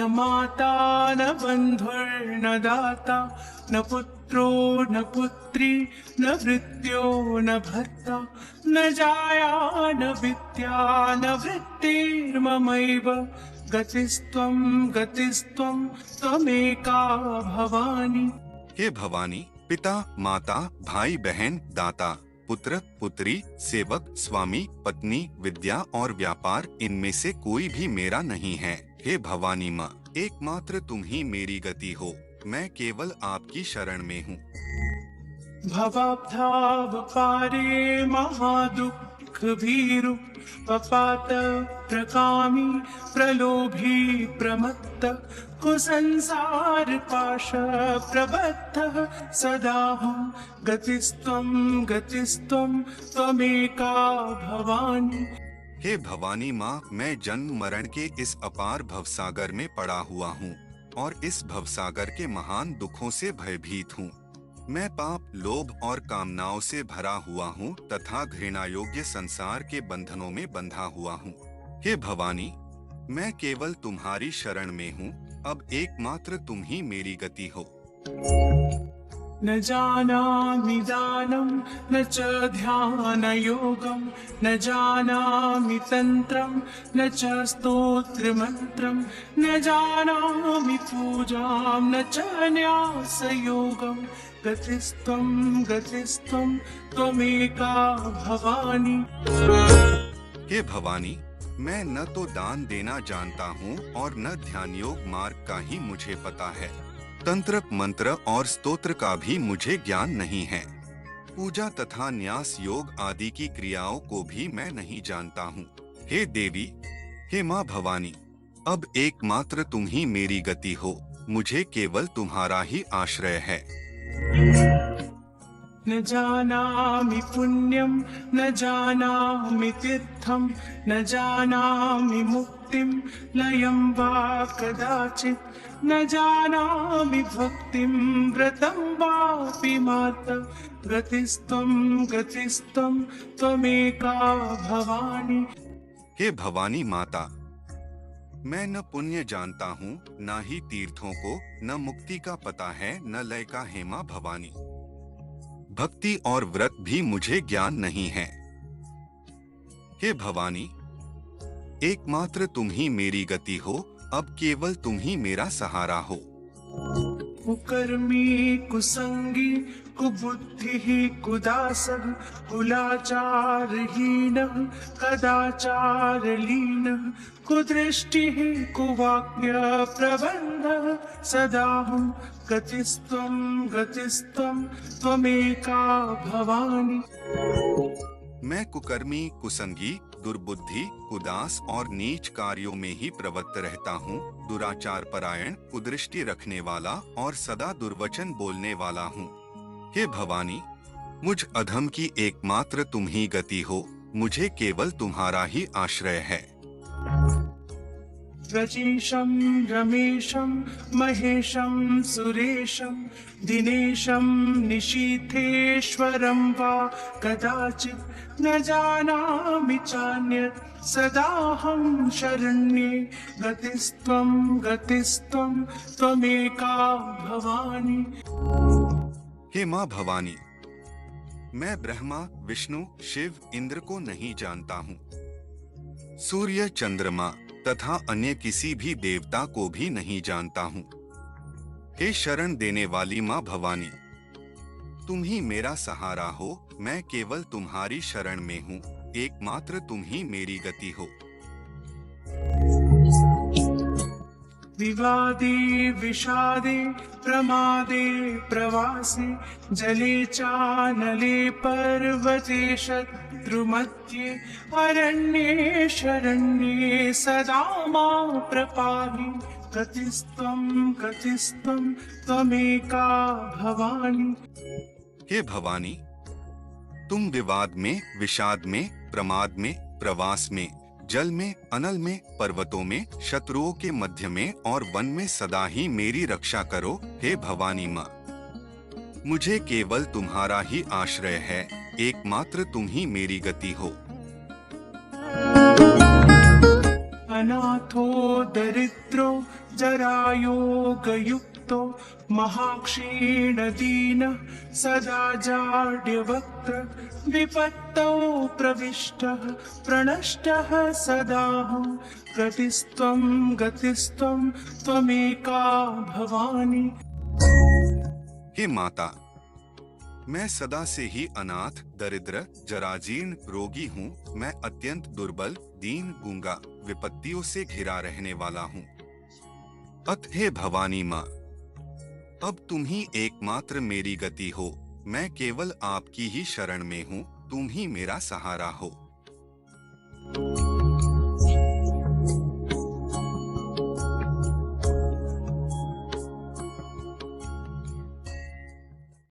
न माता न बन्धुर्न दाता न पुत्रो न पुत्री न भृत्यो न भर्ता न जाया न विद्या न वृत्तिर्ममैव गतिस्त्वं त्वमेका भवानी। हे भवानी, पिता माता भाई बहन दाता पुत्र पुत्री सेवक स्वामी पत्नी विद्या और व्यापार, इनमें से कोई भी मेरा नहीं है। हे भवानी माँ, एकमात्र तुम ही मेरी गति हो, मैं केवल आपकी शरण में हूँ। भवाब्धाव पारे महादुःख भीरु पपात प्रकामी प्रलोभी प्रमत्त कुसंसार पाश प्रबद्धः सदाहं गतिस्त्वं त्वमेका भवानी। हे भवानी माँ, मैं जन्म मरण के इस अपार भवसागर में पड़ा हुआ हूँ और इस भवसागर के महान दुखों से भयभीत हूँ। मैं पाप लोभ और कामनाओं से भरा हुआ हूँ तथा घृणा योग्य संसार के बंधनों में बंधा हुआ हूँ। हे भवानी, मैं केवल तुम्हारी शरण में हूँ, अब एकमात्र तुम ही मेरी गति हो। न जानामि दानं न च ध्यान योगं न जानामि तंत्रं न च स्तोत्र मंत्रं न जानामि पूजां न च न्यास योगं गतिस्त्वं त्वमेका भवानी। हे भवानी, मैं न तो दान देना जानता हूँ और न ध्यान योग मार्ग का ही मुझे पता है। तंत्र मंत्र और स्तोत्र का भी मुझे ज्ञान नहीं है। पूजा तथा न्यास योग आदि की क्रियाओं को भी मैं नहीं जानता हूँ। हे देवी, हे माँ भवानी, अब एकमात्र तुम ही मेरी गति हो, मुझे केवल तुम्हारा ही आश्रय है। न जानामि पुण्यं न जानामि तीर्थं न जानामि मुक्तिं लयं वा कदाचित् न जानामि भक्तिं व्रतं वापि माता गतिस्त्वं त्वमेका भवानी। हे भवानी माता, मैं न पुण्य जानता हूँ न ही तीर्थों को, न मुक्ति का पता है न लय का। हे माँ भवानी, भक्ति और व्रत भी मुझे ज्ञान नहीं है। हे भवानी, एकमात्र तुम ही मेरी गति हो, अब केवल तुम ही मेरा सहारा हो। कुकर्मी कुसंगी कुबुद्धि कुदासः कुलाचारहीनः कदाचारलीनः कुदृष्टिः कुवाक्य प्रबन्धः सदाहं गतिस्त्वं त्वमेका भवानी। मैं कुकर्मी कुसंगी दुर्बुद्धि कुदास और नीच कार्यों में ही प्रवृत्त रहता हूँ, दुराचार परायण कुदृष्टि रखने वाला और सदा दुर्वचन बोलने वाला हूँ। हे भवानी, मुझ अधम की एकमात्र तुम ही गति हो, मुझे केवल तुम्हारा ही आश्रय है। रजीशं रमेशं महेशं सुरेशं दिनेशं निशीथेश्वरं वा कदाचित् न जानामि चान्यत् सदाहं शरण्ये गतिस्त्वं त्वमेका भवानी। हे माँ भवानी, मैं ब्रह्मा विष्णु शिव इंद्र को नहीं जानता हूँ, सूर्य चंद्रमा तथा अन्य किसी भी देवता को भी नहीं जानता हूँ। हे शरण देने वाली माँ भवानी, तुम ही मेरा सहारा हो, मैं केवल तुम्हारी शरण में हूँ, एकमात्र तुम ही मेरी गति हो। विवादे विषादे प्रमादे प्रवासे जले चानले पर्वते शत्रुमध्ये अरण्ये शरण्ये सदा मां प्रपाहि गतिस्त्वं त्वमेका भवानी। हे भवानी, तुम विवाद में विषाद में प्रमाद में प्रवास में जल में अनल में पर्वतों में शत्रुओं के मध्य में और वन में सदा ही मेरी रक्षा करो। हे भवानी माँ, मुझे केवल तुम्हारा ही आश्रय है, एकमात्र तुम ही मेरी गति हो। अनाथो दरिद्रो जरायोगयुक्तो महाक्षीणदीनः सदा जाड्यवक्त्र विपत्तौ प्रविष्टः प्रणष्टः सदाहं गतिस्त्वं गतिस्त्वं त्वमेका भवानी। हे माता, मैं सदा से ही अनाथ, दरिद्र, जराजीर्ण, रोगी हूँ। मैं अत्यंत दुर्बल, दीन, गूंगा, विपत्तियों से घिरा रहने वाला हूँ। अत हे भवानी माँ, अब तुम ही एकमात्र मेरी गति हो। मैं केवल आपकी ही शरण में हूँ, तुम ही मेरा सहारा हो।